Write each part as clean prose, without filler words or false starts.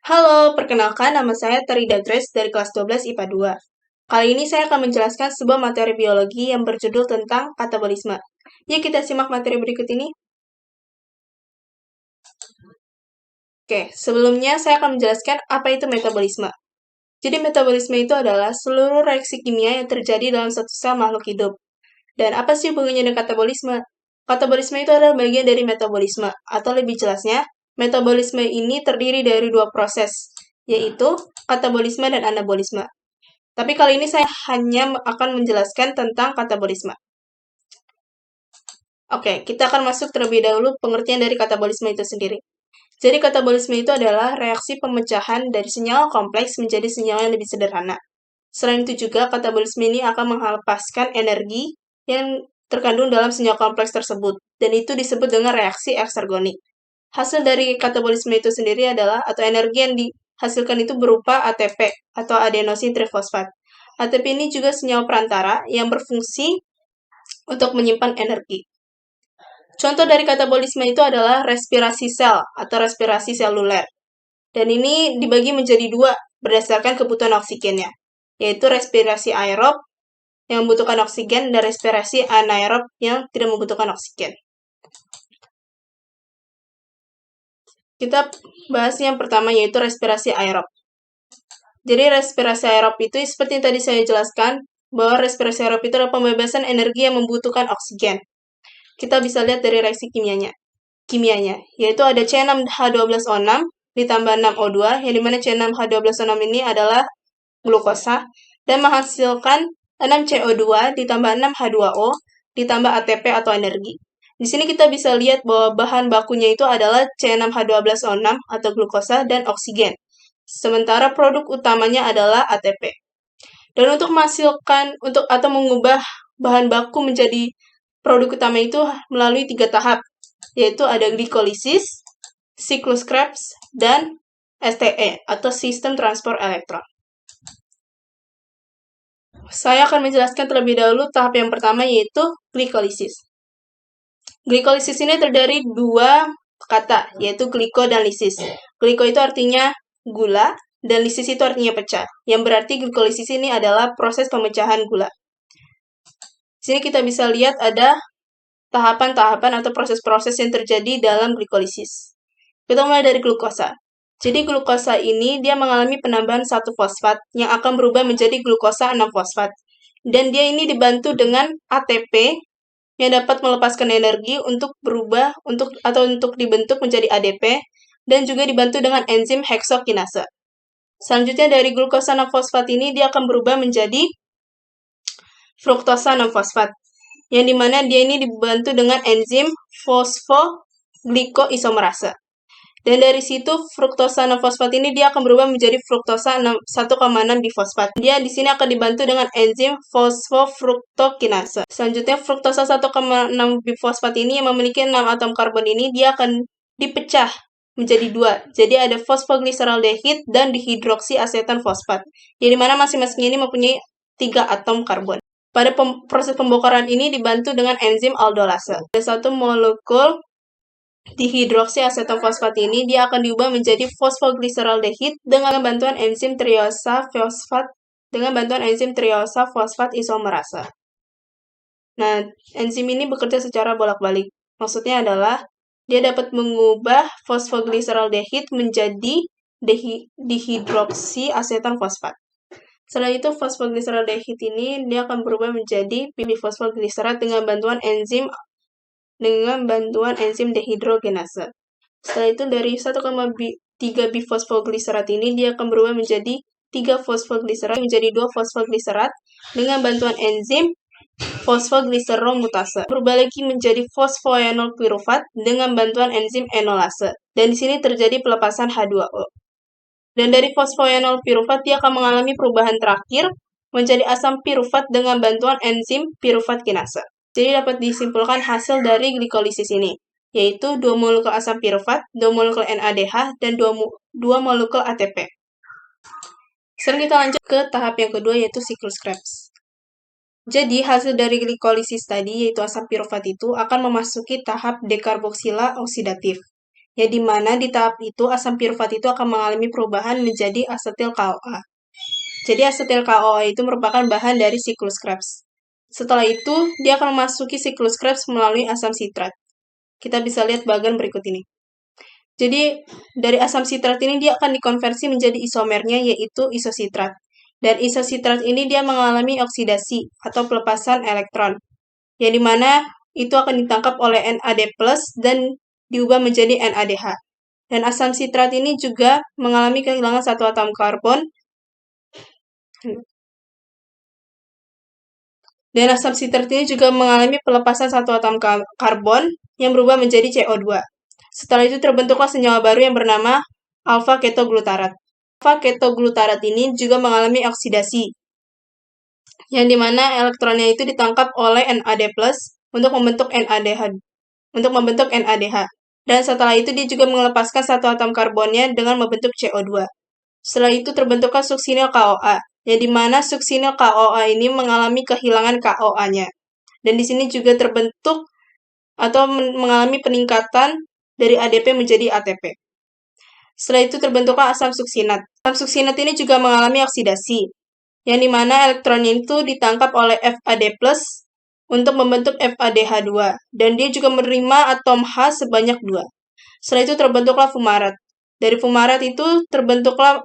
Halo, perkenalkan nama saya Terida Grace dari kelas 12 IPA 2. Kali ini saya akan menjelaskan sebuah materi biologi yang berjudul tentang katabolisme. Yuk kita simak materi berikut ini. Oke, sebelumnya saya akan menjelaskan apa itu metabolisme. Jadi metabolisme itu adalah seluruh reaksi kimia yang terjadi dalam satu sel makhluk hidup. Dan apa sih hubungannya dengan katabolisme? Katabolisme itu adalah bagian dari metabolisme, atau lebih jelasnya, metabolisme ini terdiri dari dua proses, yaitu katabolisme dan anabolisme. Tapi kali ini saya hanya akan menjelaskan tentang katabolisme. Oke, kita akan masuk terlebih dahulu pengertian dari katabolisme itu sendiri. Jadi katabolisme itu adalah reaksi pemecahan dari senyawa kompleks menjadi senyawa yang lebih sederhana. Selain itu juga, katabolisme ini akan melepaskan energi yang terkandung dalam senyawa kompleks tersebut, dan itu disebut dengan reaksi eksergonik. Hasil dari katabolisme itu sendiri adalah, atau energi yang dihasilkan itu berupa ATP, atau adenosin trifosfat. ATP ini juga senyawa perantara yang berfungsi untuk menyimpan energi. Contoh dari katabolisme itu adalah respirasi sel, atau respirasi seluler. Dan ini dibagi menjadi dua berdasarkan kebutuhan oksigennya, yaitu respirasi aerob yang membutuhkan oksigen dan respirasi anaerob yang tidak membutuhkan oksigen. Kita bahas yang pertama yaitu respirasi aerob. Jadi respirasi aerob itu seperti yang tadi saya jelaskan, bahwa respirasi aerob itu adalah pembebasan energi yang membutuhkan oksigen. Kita bisa lihat dari reaksi kimianya, yaitu ada C6H12O6 ditambah 6O2, yang dimana C6H12O6 ini adalah glukosa, dan menghasilkan 6CO2 ditambah 6H2O ditambah ATP atau energi. Di sini kita bisa lihat bahwa bahan bakunya itu adalah C6H12O6 atau glukosa dan oksigen. Sementara produk utamanya adalah ATP. Dan untuk menghasilkan atau mengubah bahan baku menjadi produk utama itu melalui 3 tahap, yaitu ada glikolisis, siklus Krebs, dan STE atau sistem transport elektron. Saya akan menjelaskan terlebih dahulu tahap yang pertama yaitu glikolisis. Glikolisis ini terdiri dua kata, yaitu gliko dan lisis. Gliko itu artinya gula, dan lisis itu artinya pecah, yang berarti glikolisis ini adalah proses pemecahan gula. Di sini kita bisa lihat ada tahapan-tahapan atau proses-proses yang terjadi dalam glikolisis. Kita mulai dari glukosa. Jadi glukosa ini dia mengalami penambahan 1 fosfat yang akan berubah menjadi glukosa 6 fosfat. Dan dia ini dibantu dengan ATP yang dapat melepaskan energi untuk berubah untuk dibentuk menjadi ADP, dan juga dibantu dengan enzim heksokinase. Selanjutnya dari glukosa 6 fosfat ini dia akan berubah menjadi fruktosa 6 fosfat, yang dimana dia ini dibantu dengan enzim fosfoglycoisomerase. Dan dari situ fruktosa 6 fosfat ini dia akan berubah menjadi fruktosa 1,6 bifosfat. Dia di sini akan dibantu dengan enzim fosfofruktokinase. Selanjutnya fruktosa 1,6 bifosfat ini yang memiliki 6 atom karbon ini dia akan dipecah menjadi 2. Jadi ada fosfogliseraldehid dan dihidroksiasetan fosfat. Yang dimana masing-masing ini mempunyai 3 atom karbon. Pada proses pembongkaran ini dibantu dengan enzim aldolase. Ada satu molekul dihidroksiaseton fosfat ini dia akan diubah menjadi fosfogliseraldehid dengan bantuan enzim triosa fosfat isomerase. Nah, enzim ini bekerja secara bolak-balik. Maksudnya adalah dia dapat mengubah fosfogliseraldehid menjadi dihidroksiaseton fosfat. Setelah itu fosfogliseraldehid ini dia akan berubah menjadi bifosfoglycerat dengan bantuan enzim dehidrogenase. Setelah itu dari 1,3 bifosfoglycerat ini dia akan berubah menjadi 3 fosfoglycerat menjadi 2 fosfoglycerat dengan bantuan enzim fosfoglyceromutase. Berubah lagi menjadi fosfoenol pirufat dengan bantuan enzim enolase. Dan di sini terjadi pelepasan H2O. Dan dari fosfoenol pirufat dia akan mengalami perubahan terakhir menjadi asam pirufat dengan bantuan enzim pirufat kinase. Jadi dapat disimpulkan hasil dari glikolisis ini, yaitu 2 molekul asam pirufat, 2 molekul NADH, dan 2 molekul ATP. Sekarang kita lanjut ke tahap yang kedua yaitu siklus Krebs. Jadi hasil dari glikolisis tadi yaitu asam pirufat itu akan memasuki tahap dekarboksila oksidatif, ya di mana di tahap itu asam pirufat itu akan mengalami perubahan menjadi asetil KOA. Jadi asetil KOA itu merupakan bahan dari siklus Krebs. Setelah itu, dia akan memasuki siklus Krebs melalui asam sitrat. Kita bisa lihat bagian berikut ini. Jadi, dari asam sitrat ini dia akan dikonversi menjadi isomernya, yaitu isositrat. Dan isositrat ini dia mengalami oksidasi atau pelepasan elektron, yang dimana itu akan ditangkap oleh NAD+, dan diubah menjadi NADH. Dan asam sitrat ini juga mengalami kehilangan satu atom karbon. Dan asam sitrat ini juga mengalami pelepasan satu atom karbon yang berubah menjadi CO2. Setelah itu terbentuklah senyawa baru yang bernama alfa-ketoglutarat. Alfa-ketoglutarat ini juga mengalami oksidasi, yang dimana elektronnya itu ditangkap oleh NAD+ untuk membentuk NADH. Dan setelah itu dia juga melepaskan satu atom karbonnya dengan membentuk CO2. Setelah itu terbentuklah suksinil KOA, yang dimana suksinil KOA ini mengalami kehilangan KOA-nya. Dan di sini juga terbentuk atau mengalami peningkatan dari ADP menjadi ATP. Setelah itu terbentuklah asam suksinat. Asam suksinat ini juga mengalami oksidasi, yang dimana elektronnya itu ditangkap oleh FAD+ untuk membentuk FADH2, dan dia juga menerima atom H sebanyak 2. Setelah itu terbentuklah fumarat. Dari fumarat itu terbentuklah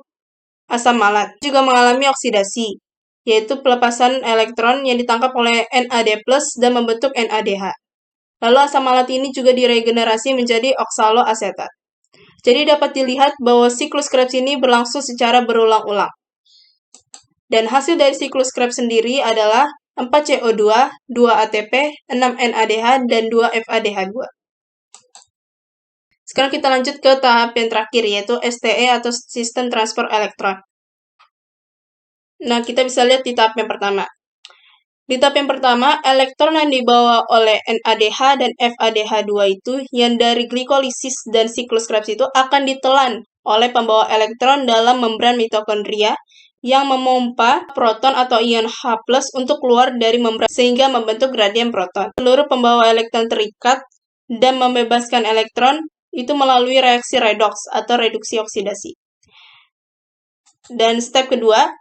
asam malat. Juga mengalami oksidasi, yaitu pelepasan elektron yang ditangkap oleh NAD+ dan membentuk NADH. Lalu asam malat ini juga diregenerasi menjadi oksaloasetat. Jadi dapat dilihat bahwa siklus Krebs ini berlangsung secara berulang-ulang. Dan hasil dari siklus Krebs sendiri adalah 4 CO2, 2 ATP, 6 NADH, dan 2 FADH2. Sekarang kita lanjut ke tahap yang terakhir, yaitu STE atau sistem transfer elektron. Nah, kita bisa lihat di tahap yang pertama. Di tahap yang pertama, elektron yang dibawa oleh NADH dan FADH2 itu yang dari glikolisis dan siklus Krebs itu akan ditelan oleh pembawa elektron dalam membran mitokondria yang memompa proton atau ion H+ untuk keluar dari membran sehingga membentuk gradien proton. Seluruh pembawa elektron terikat dan membebaskan elektron itu melalui reaksi redoks atau reduksi oksidasi. Dan step kedua,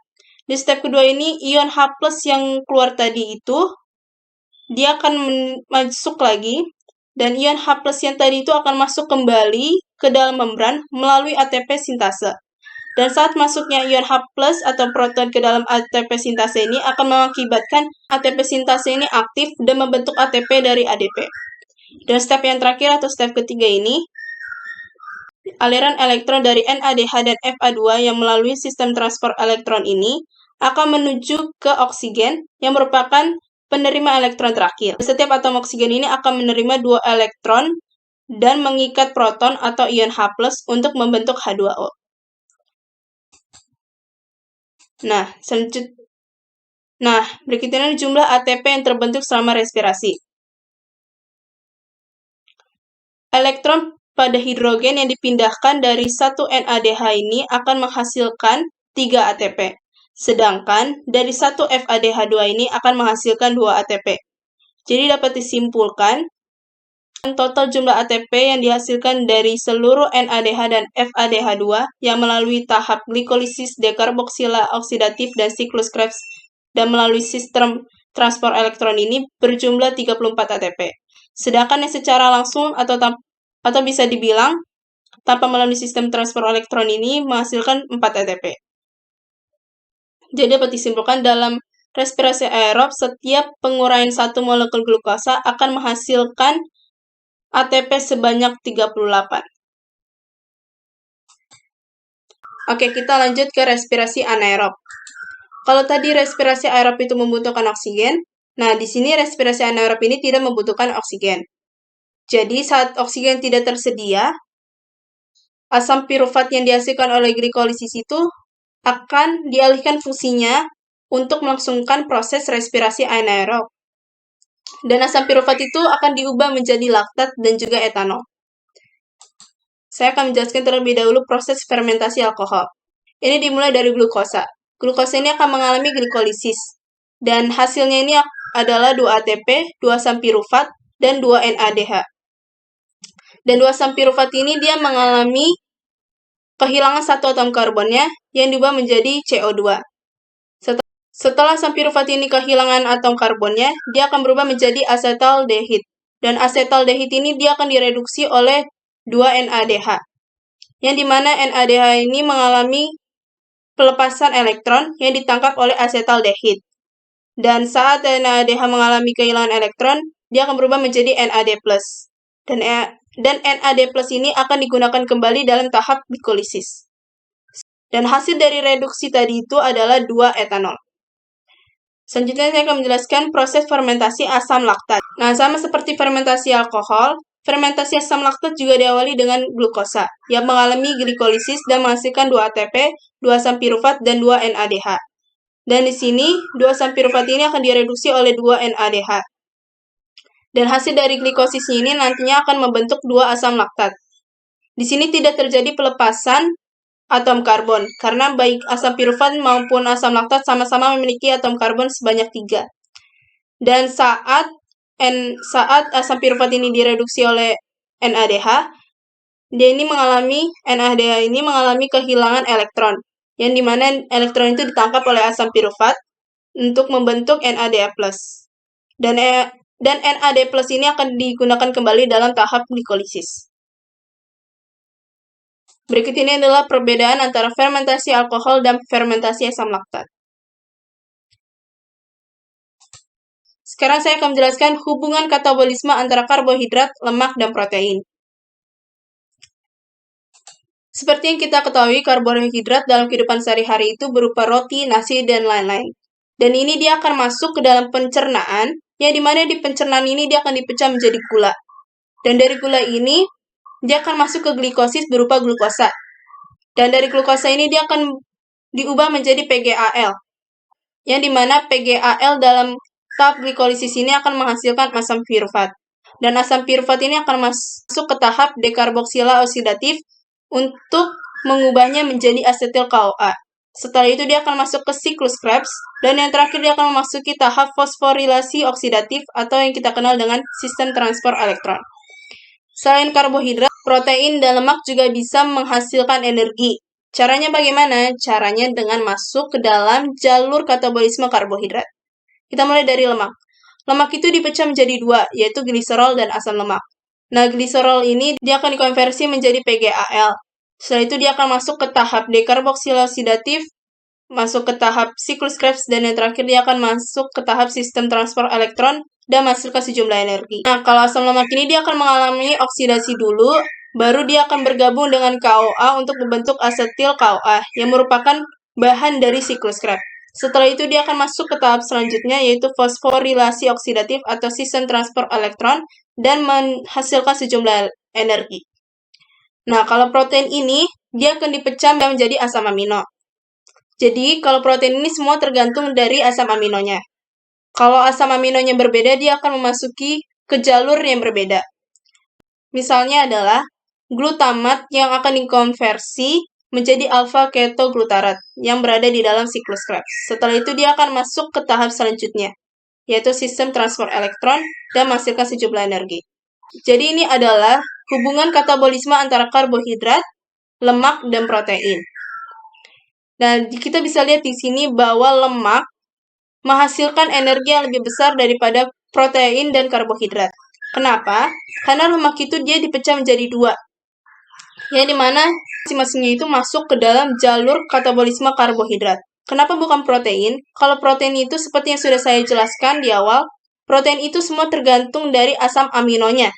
di step kedua ini, ion H+ yang keluar tadi itu, dia akan masuk lagi, dan ion H+ yang tadi itu akan masuk kembali ke dalam membran melalui ATP sintase. Dan saat masuknya ion H+ atau proton ke dalam ATP sintase ini akan mengakibatkan ATP sintase ini aktif dan membentuk ATP dari ADP. Dan step yang terakhir atau step ketiga ini, aliran elektron dari NADH dan Fa2 yang melalui sistem transfer elektron ini akan menuju ke oksigen yang merupakan penerima elektron terakhir. Setiap atom oksigen ini akan menerima 2 elektron dan mengikat proton atau ion H+ untuk membentuk H2O. Nah, berikutnya jumlah ATP yang terbentuk selama respirasi. Elektron pada hidrogen yang dipindahkan dari satu NADH ini akan menghasilkan 3 ATP. Sedangkan dari satu FADH2 ini akan menghasilkan 2 ATP. Jadi dapat disimpulkan total jumlah ATP yang dihasilkan dari seluruh NADH dan FADH2 yang melalui tahap glikolisis, dekarboksila oksidatif, dan siklus Krebs dan melalui sistem transport elektron ini berjumlah 34 ATP. Sedangkan yang secara langsung atau bisa dibilang tanpa melalui sistem transfer elektron ini menghasilkan 4 ATP. Jadi dapat disimpulkan dalam respirasi aerob, setiap penguraian satu molekul glukosa akan menghasilkan ATP sebanyak 38. Oke, kita lanjut ke respirasi anaerob. Kalau tadi respirasi aerob itu membutuhkan oksigen, nah di sini respirasi anaerob ini tidak membutuhkan oksigen. Jadi saat oksigen tidak tersedia, asam pirufat yang dihasilkan oleh glikolisis itu akan dialihkan fungsinya untuk melangsungkan proses respirasi anaerob. Dan asam pirufat itu akan diubah menjadi laktat dan juga etanol. Saya akan menjelaskan terlebih dahulu proses fermentasi alkohol. Ini dimulai dari glukosa. Glukosa ini akan mengalami glikolisis. Dan hasilnya ini adalah 2 ATP, 2 asam pirufat, dan 2 NADH. Dan 2 asam pirufat ini dia mengalami kehilangan satu atom karbonnya yang diubah menjadi CO2. Setelah asam pirufat ini kehilangan atom karbonnya, dia akan berubah menjadi asetaldehid. Dan asetaldehid ini dia akan direduksi oleh 2 NADH. Yang dimana NADH ini mengalami pelepasan elektron yang ditangkap oleh asetaldehid. Dan saat NADH mengalami kehilangan elektron, dia akan berubah menjadi NAD+. Dan NAD+ ini akan digunakan kembali dalam tahap glikolisis. Dan hasil dari reduksi tadi itu adalah 2 etanol. Selanjutnya saya akan menjelaskan proses fermentasi asam laktat. Nah, sama seperti fermentasi alkohol, fermentasi asam laktat juga diawali dengan glukosa yang mengalami glikolisis dan menghasilkan 2 ATP, 2 asam pirufat, dan 2 NADH. Dan di sini, 2 asam pirufat ini akan direduksi oleh 2 NADH. Dan hasil dari glikosisnya ini nantinya akan membentuk 2 asam laktat. Di sini tidak terjadi pelepasan atom karbon, karena baik asam pirufat maupun asam laktat sama-sama memiliki atom karbon sebanyak 3. Dan saat asam pirufat ini direduksi oleh NADH, NADH ini mengalami kehilangan elektron, yang dimana elektron itu ditangkap oleh asam pirufat untuk membentuk NADH+. Dan NAD+ ini akan digunakan kembali dalam tahap glikolisis. Berikut ini adalah perbedaan antara fermentasi alkohol dan fermentasi asam laktat. Sekarang saya akan menjelaskan hubungan katabolisme antara karbohidrat, lemak, dan protein. Seperti yang kita ketahui, karbohidrat dalam kehidupan sehari-hari itu berupa roti, nasi, dan lain-lain. Dan ini dia akan masuk ke dalam pencernaan, yang dimana di pencernaan ini dia akan dipecah menjadi gula. Dan dari gula ini, dia akan masuk ke glikosis berupa glukosa. Dan dari glukosa ini dia akan diubah menjadi PGAL. Yang dimana PGAL dalam tahap glikolisis ini akan menghasilkan asam pirufat. Dan asam pirufat ini akan masuk ke tahap dekarboksila oksidatif untuk mengubahnya menjadi asetil CoA. Setelah itu dia akan masuk ke siklus Krebs, dan yang terakhir dia akan memasuki tahap fosforilasi oksidatif atau yang kita kenal dengan sistem transport elektron. Selain karbohidrat, protein dan lemak juga bisa menghasilkan energi. Caranya bagaimana? Caranya dengan masuk ke dalam jalur katabolisme karbohidrat. Kita mulai dari lemak. Lemak itu dipecah menjadi 2, yaitu gliserol dan asam lemak. Nah, gliserol ini dia akan dikonversi menjadi PGAL. Setelah itu dia akan masuk ke tahap dekarboksila oksidatif, masuk ke tahap siklus Krebs, dan yang terakhir dia akan masuk ke tahap sistem transport elektron dan menghasilkan sejumlah energi. Nah, kalau asam lemak ini dia akan mengalami oksidasi dulu, baru dia akan bergabung dengan CoA untuk membentuk asetil CoA yang merupakan bahan dari siklus Krebs. Setelah itu dia akan masuk ke tahap selanjutnya, yaitu fosforilasi oksidatif atau sistem transport elektron dan menghasilkan sejumlah energi. Nah, kalau protein ini, dia akan dipecah menjadi asam amino. Jadi, kalau protein ini semua tergantung dari asam aminonya. Kalau asam aminonya berbeda, dia akan memasuki ke jalur yang berbeda. Misalnya adalah glutamat yang akan dikonversi menjadi alfa-ketoglutarat yang berada di dalam siklus Krebs. Setelah itu dia akan masuk ke tahap selanjutnya, yaitu sistem transport elektron dan menghasilkan sejumlah energi. Jadi ini adalah hubungan katabolisme antara karbohidrat, lemak, dan protein. Nah, kita bisa lihat di sini bahwa lemak menghasilkan energi yang lebih besar daripada protein dan karbohidrat. Kenapa? Karena lemak itu dia dipecah menjadi 2. Yang dimana masing-masingnya itu masuk ke dalam jalur katabolisme karbohidrat. Kenapa bukan protein? Kalau protein itu seperti yang sudah saya jelaskan di awal, protein itu semua tergantung dari asam aminonya.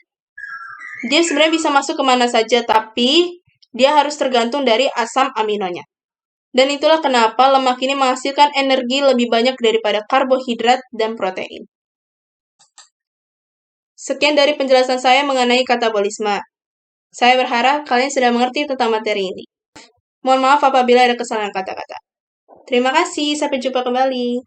Dia sebenarnya bisa masuk kemana saja, tapi dia harus tergantung dari asam aminonya. Dan itulah kenapa lemak ini menghasilkan energi lebih banyak daripada karbohidrat dan protein. Sekian dari penjelasan saya mengenai katabolisme. Saya berharap kalian sudah mengerti tentang materi ini. Mohon maaf apabila ada kesalahan kata-kata. Terima kasih, sampai jumpa kembali.